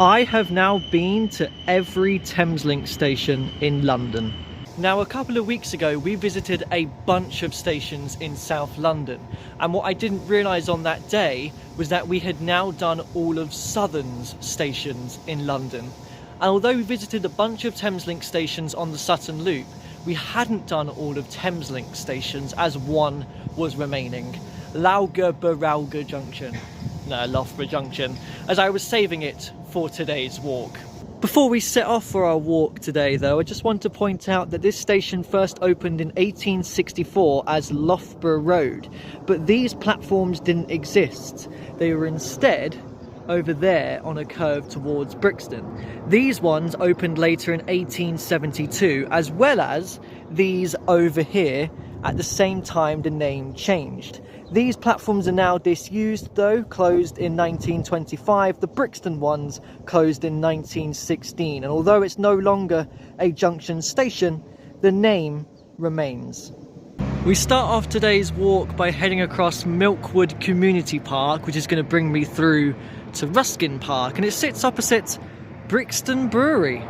I have now been to every Thameslink station in London. Now, a couple of weeks ago, we visited a bunch of stations in South London. And what I didn't realise on that day was that we had now done all of Southern's stations in London. And although we visited a bunch of Thameslink stations on the Sutton Loop, we hadn't done all of Thameslink stations as one was remaining. Loughborough Junction. No, Loughborough Junction, as I was saving it for today's walk. Before we set off for our walk today though, I just want to point out that this station first opened in 1864 as Loughborough Road, but these platforms didn't exist. They were instead over there on a curve towards Brixton. These ones opened later in 1872, as well as these over here at the same time the name changed. These platforms are now disused though, closed in 1925. The Brixton ones closed in 1916, and although it's no longer a junction station, the name remains. We start off today's walk by heading across Milkwood Community Park, which is going to bring me through to Ruskin Park, and it sits opposite Brixton Brewery,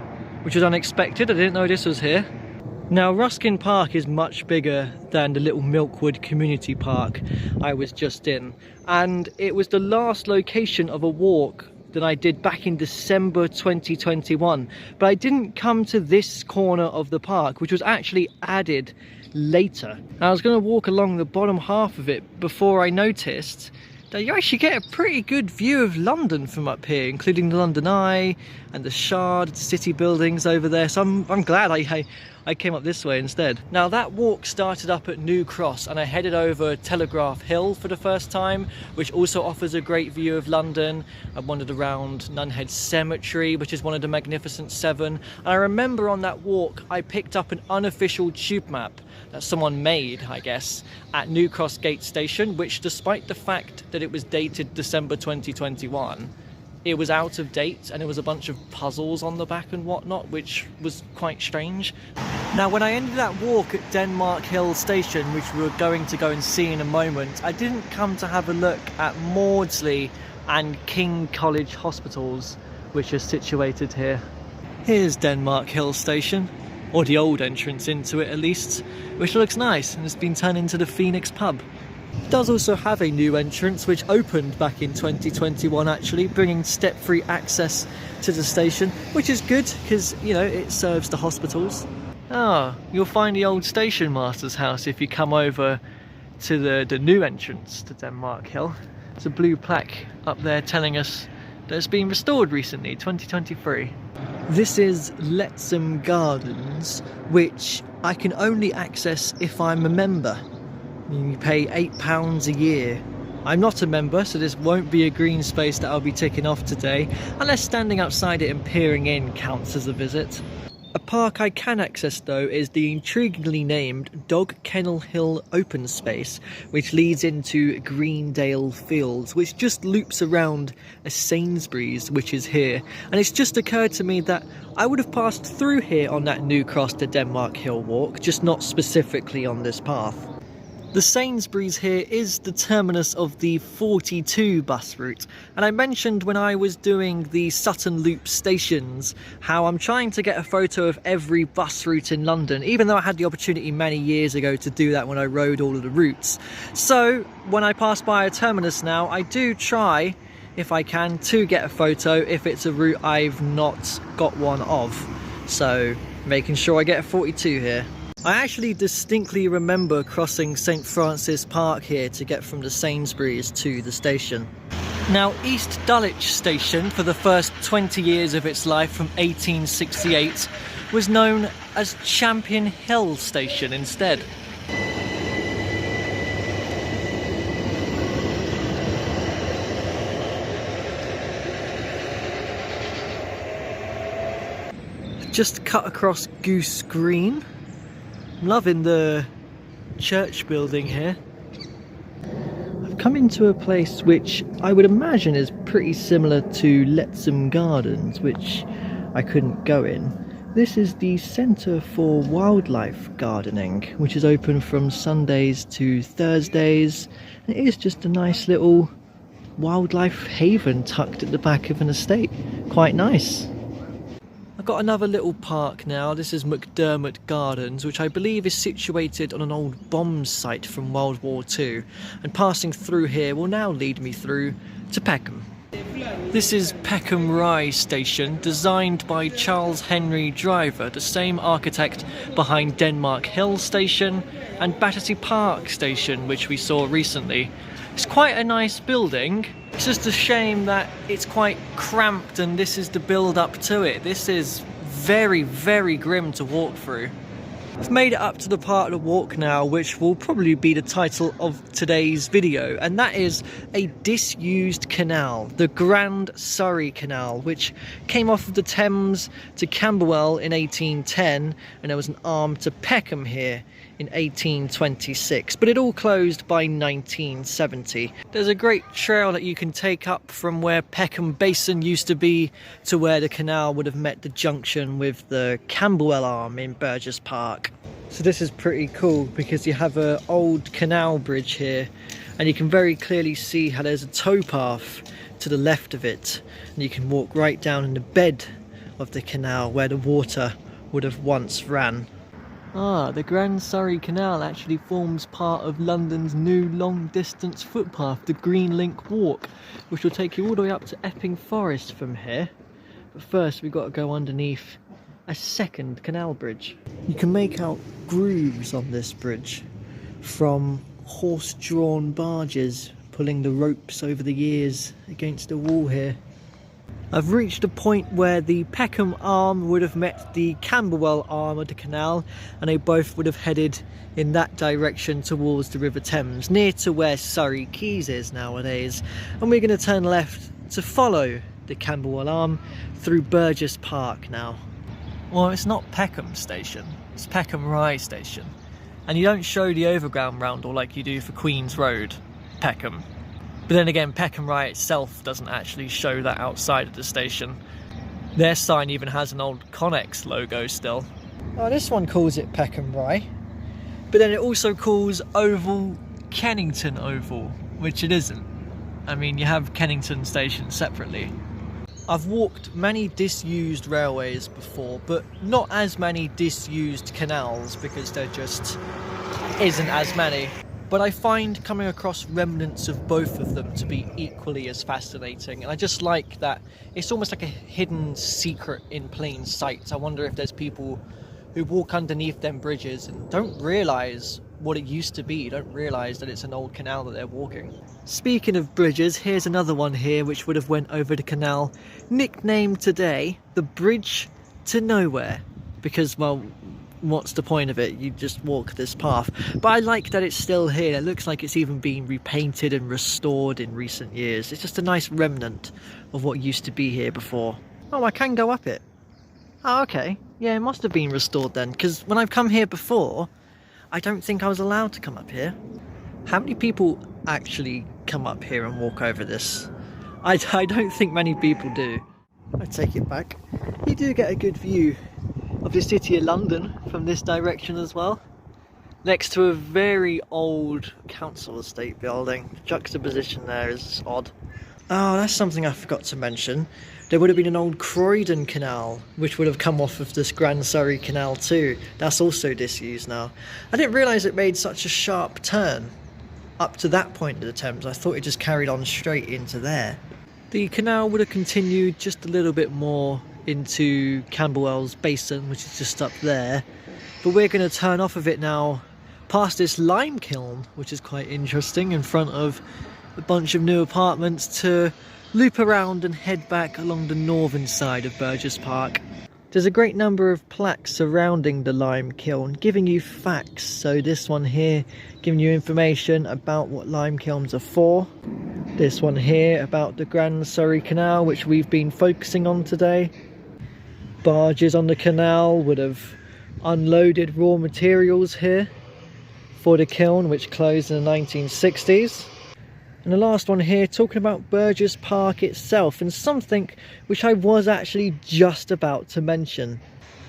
which was unexpected. I didn't know this was here. Now, Ruskin Park is much bigger than the little Milkwood Community Park I was just in, and it was the last location of a walk that I did back in December 2021, but I didn't come to this corner of the park, which was actually added later. I was going to walk along the bottom half of it before I noticed that you actually get a pretty good view of London from up here, including the London Eye and the Shard city buildings over there, so I'm glad I came up this way instead. Now, that walk started up at New Cross and I headed over Telegraph Hill for the first time, which also offers a great view of London. I wandered around Nunhead Cemetery, which is one of the Magnificent Seven, and I remember on that walk I picked up an unofficial tube map that someone made, I guess, at New Cross Gate Station, which, despite the fact that it was dated December 2021, it was out of date and there was a bunch of puzzles on the back and whatnot, which was quite strange. Now, when I ended that walk at Denmark Hill Station, which we were going to go and see in a moment, I didn't come to have a look at Maudsley and King College Hospitals, which are situated here. Here's Denmark Hill Station, or the old entrance into it at least, which looks nice and has been turned into the Phoenix pub. It does also have a new entrance which opened back in 2021 actually, bringing step-free access to the station, which is good because, you know, it serves the hospitals. Ah, you'll find the old station master's house if you come over to the new entrance to Denmark Hill. There's a blue plaque up there telling us that it's been restored recently, 2023. This is Letsome Gardens, which I can only access if I'm a member. You pay £8 a year. I'm not a member, so this won't be a green space that I'll be ticking off today, unless standing outside it and peering in counts as a visit. A park I can access though is the intriguingly named Dog Kennel Hill Open Space, which leads into Greendale Fields, which just loops around a Sainsbury's, which is here. And it's just occurred to me that I would have passed through here on that New Cross to Denmark Hill walk, just not specifically on this path. The Sainsbury's here is the terminus of the 42 bus route, and I mentioned when I was doing the Sutton Loop stations how I'm trying to get a photo of every bus route in London, even though I had the opportunity many years ago to do that when I rode all of the routes. So when I pass by a terminus now, I do try, if I can, to get a photo if it's a route I've not got one of. So making sure I get a 42 here. I actually distinctly remember crossing St Francis Park here to get from the Sainsbury's to the station. Now, East Dulwich Station, for the first 20 years of its life from 1868, was known as Champion Hill Station instead. Just cut across Goose Green. I'm loving the church building here. I've come into a place which I would imagine is pretty similar to Letsome Gardens, which I couldn't go in. This is the Centre for Wildlife Gardening, which is open from Sundays to Thursdays. It is just a nice little wildlife haven tucked at the back of an estate. Quite nice. I've got another little park now. This is McDermott Gardens, which I believe is situated on an old bomb site from World War II. And passing through here will now lead me through to Peckham. This is Peckham Rye station, designed by Charles Henry Driver, the same architect behind Denmark Hill station and Battersea Park station, which we saw recently. It's quite a nice building. It's just a shame that it's quite cramped and this is the build up to it. This is very, very grim to walk through. I've made it up to the part of the walk now which will probably be the title of today's video, and that is a disused canal, the Grand Surrey Canal, which came off of the Thames to Camberwell in 1810, and there was an arm to Peckham here in 1826, but it all closed by 1970. There's a great trail that you can take up from where Peckham Basin used to be to where the canal would have met the junction with the Camberwell arm in Burgess Park. So this is pretty cool because you have an old canal bridge here and you can very clearly see how there's a towpath to the left of it, and you can walk right down in the bed of the canal where the water would have once ran. The Grand Surrey Canal actually forms part of London's new long-distance footpath, the Green Link Walk, which will take you all the way up to Epping Forest from here. But first we've got to go underneath a second canal bridge. You can make out grooves on this bridge from horse-drawn barges pulling the ropes over the years against the wall here. I've reached a point where the Peckham arm would have met the Camberwell arm of the canal, and they both would have headed in that direction towards the River Thames, near to where Surrey Quays is nowadays. And we're going to turn left to follow the Camberwell arm through Burgess Park now. Well, it's not Peckham station, it's Peckham Rye station. And you don't show the overground roundel like you do for Queen's Road, Peckham. But then again, Peckham Rye itself doesn't actually show that outside of the station. Their sign even has an old Connex logo still. Oh, this one calls it Peckham Rye. But then it also calls Oval Kennington Oval, which it isn't. I mean, you have Kennington station separately. I've walked many disused railways before, but not as many disused canals because there just isn't as many. But I find coming across remnants of both of them to be equally as fascinating, and I just like that it's almost like a hidden secret in plain sight. I wonder if there's people who walk underneath them bridges and don't realise what it used to be, don't realise that it's an old canal that they're walking. Speaking of bridges, here's another one here which would have went over the canal, nicknamed today the Bridge to Nowhere, because, well, what's the point of it? You just walk this path. But I like that it's still here. It looks like it's even been repainted and restored in recent years. It's just a nice remnant of what used to be here before. Oh, I can go up it. Oh, okay. Yeah, it must have been restored then, because when I've come here before, I don't think I was allowed to come up here. How many people actually come up here and walk over this? I don't think many people do. I take it back. You do get a good view of the city of London from this direction as well, next to a very old council estate building. The juxtaposition there is odd. Oh, that's something I forgot to mention. There would have been an old Croydon canal which would have come off of this Grand Surrey Canal too. That's also disused now. I didn't realise it made such a sharp turn up to that point of the Thames. I thought it just carried on straight into there. The canal would have continued just a little bit more into Camberwell's Basin, which is just up there, but we're going to turn off of it now past this lime kiln, which is quite interesting, in front of a bunch of new apartments, to loop around and head back along the northern side of Burgess Park. There's a great number of plaques surrounding the lime kiln giving you facts. So this one here giving you information about what lime kilns are for. This one here about the Grand Surrey Canal, which we've been focusing on today. Barges on the canal would have unloaded raw materials here for the kiln, which closed in the 1960s. And the last one here talking about Burgess Park itself, and something which I was actually just about to mention.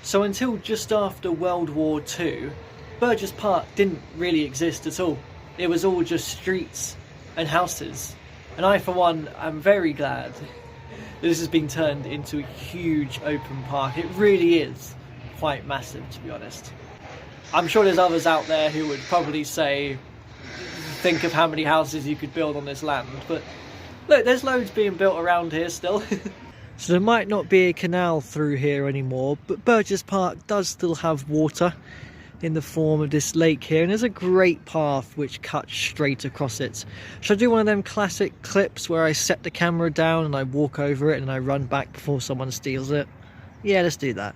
So until just after World War II, Burgess Park didn't really exist at all. It was all just streets and houses. And I, for one, am very glad that this has been turned into a huge open park. It really is quite massive, to be honest. I'm sure there's others out there who would probably say, think of how many houses you could build on this land, but look, there's loads being built around here still. So there might not be a canal through here anymore, but Burgess Park does still have water in the form of this lake here, and there's a great path which cuts straight across it. Should I do one of them classic clips where I set the camera down and I walk over it and I run back before someone steals it? Yeah, let's do that.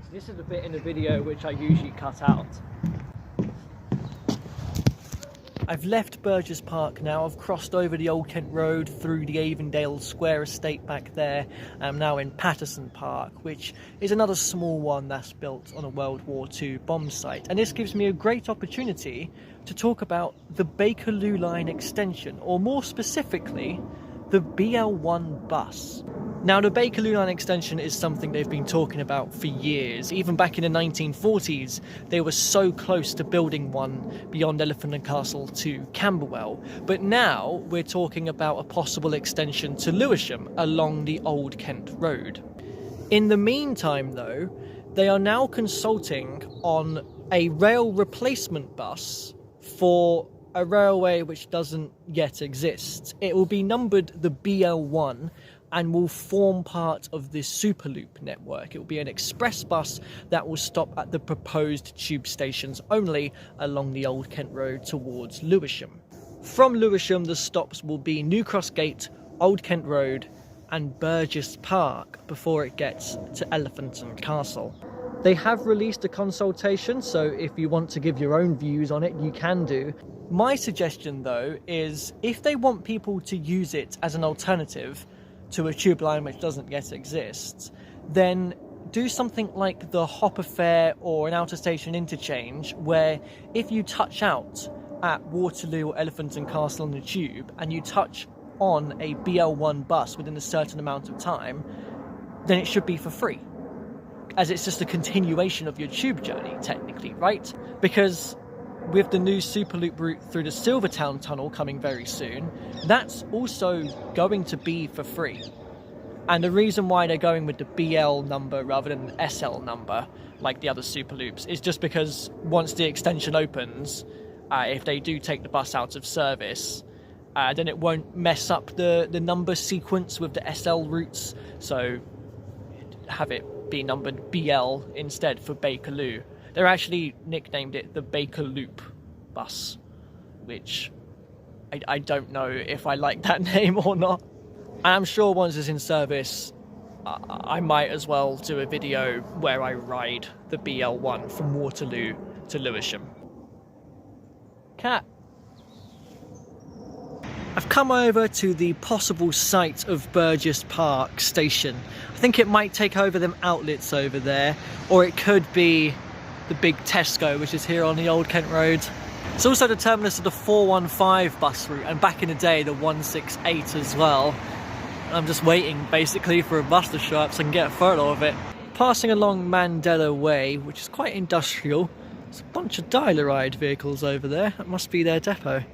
So this is the bit in the video which I usually cut out. I've left Burgess Park now. I've crossed over the Old Kent Road through the Avondale Square estate back there. I'm now in Patterson Park, which is another small one that's built on a World War II bomb site. And this gives me a great opportunity to talk about the Bakerloo line extension, or more specifically, the BL1 bus. Now, the Bakerloo line extension is something they've been talking about for years. Even back in the 1940s, they were so close to building one beyond Elephant and Castle to Camberwell. But now we're talking about a possible extension to Lewisham along the Old Kent Road. In the meantime, though, they are now consulting on a rail replacement bus for a railway which doesn't yet exist. It will be numbered the BL1 and will form part of this Superloop network. It will be an express bus that will stop at the proposed tube stations only along the Old Kent Road towards Lewisham. From Lewisham, the stops will be New Cross Gate, Old Kent Road and Burgess Park before it gets to Elephant and Castle. They have released a consultation, so if you want to give your own views on it, you can do. My suggestion, though, is if they want people to use it as an alternative to a tube line which doesn't yet exist, then do something like the Hopper Fair or an outer station interchange, where if you touch out at Waterloo or Elephant and Castle on the tube and you touch on a BL1 bus within a certain amount of time, then it should be for free, as it's just a continuation of your tube journey technically, right? Because with the new Superloop route through the Silvertown Tunnel coming very soon, that's also going to be for free. And the reason why they're going with the BL number rather than the SL number, like the other Superloops, is just because once the extension opens, if they do take the bus out of service, then it won't mess up the number sequence with the SL routes, so have it be numbered BL instead for Bakerloo. They're actually nicknamed it the Bakerloop bus, which I don't know if I like that name or not. I'm sure once it's in service, I might as well do a video where I ride the BL1 from Waterloo to Lewisham. Cat. I've come over to the possible site of Burgess Park station. I think it might take over them outlets over there, or it could be the big Tesco, which is here on the Old Kent Road. It's also the terminus of the 415 bus route, and back in the day the 168 as well. I'm just waiting basically for a bus to show up so I can get a photo of it. Passing along Mandela Way, which is quite industrial. There's a bunch of dial-a-ride vehicles over there. That must be their depot.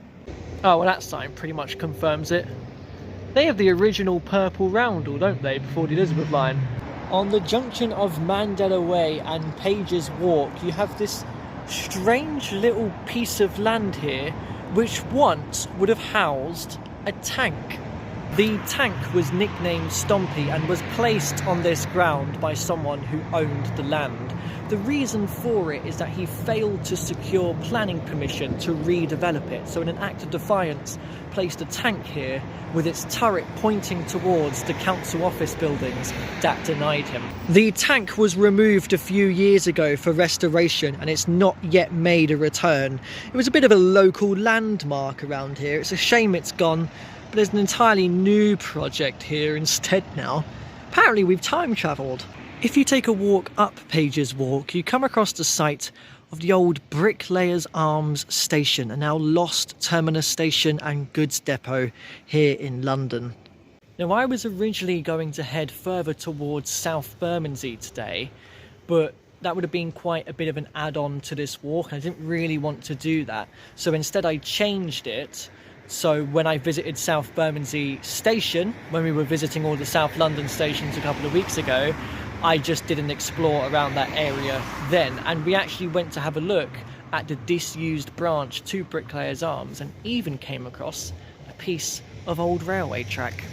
Oh, well, that sign pretty much confirms it. They have the original purple roundel, don't they, before the Elizabeth line? On the junction of Mandela Way and Page's Walk, you have this strange little piece of land here, which once would have housed a tank. The tank was nicknamed Stompy and was placed on this ground by someone who owned the land. The reason for it is that he failed to secure planning permission to redevelop it, so in an act of defiance placed a tank here with its turret pointing towards the council office buildings that denied him. The tank was removed a few years ago for restoration and it's not yet made a return. It was a bit of a local landmark around here. It's a shame it's gone, but there's an entirely new project here instead now. Apparently we've time travelled. If you take a walk up Page's Walk, you come across the site of the old Bricklayers Arms station, a now lost terminus station and goods depot here in London. Now, I was originally going to head further towards South Bermondsey today, but that would have been quite a bit of an add-on to this walk, and I didn't really want to do that. So instead I changed it. So when I visited South Bermondsey Station, when we were visiting all the South London stations a couple of weeks ago, I just didn't explore around that area then. And we actually went to have a look at the disused branch to Bricklayers Arms and even came across a piece of old railway track.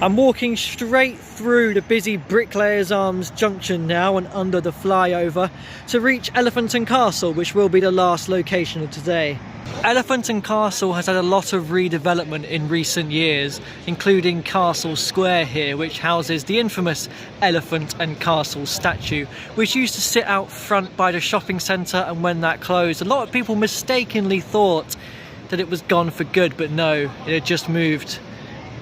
I'm walking straight through the busy Bricklayers Arms junction now and under the flyover to reach Elephant and Castle, which will be the last location of today. Elephant and Castle has had a lot of redevelopment in recent years, including Castle Square here, which houses the infamous Elephant and Castle statue, which used to sit out front by the shopping centre, and when that closed, a lot of people mistakenly thought that it was gone for good, but no, it had just moved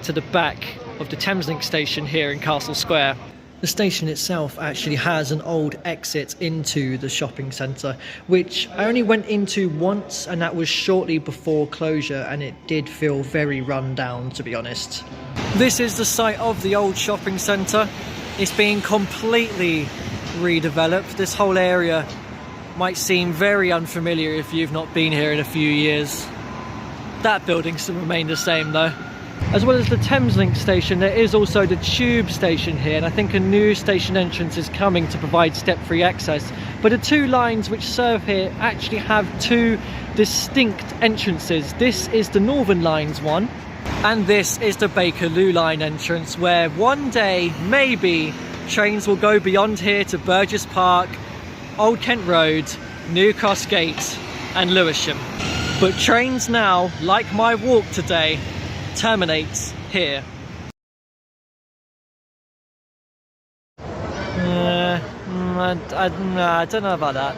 to the back of the Thameslink station here in Castle Square. The station itself actually has an old exit into the shopping centre, which I only went into once, and that was shortly before closure, and it did feel very run down, to be honest. This is the site of the old shopping centre. It's being completely redeveloped. This whole area might seem very unfamiliar if you've not been here in a few years. That building still remained the same though. As well as the Thameslink station, there is also the tube station here, and I think a new station entrance is coming to provide step-free access. But the two lines which serve here actually have two distinct entrances. This is the Northern Line's one, and this is the Bakerloo line entrance, where one day, maybe, trains will go beyond here to Burgess Park, Old Kent Road, New Cross Gate and Lewisham. But trains now, like my walk today, terminates here. I don't know about that.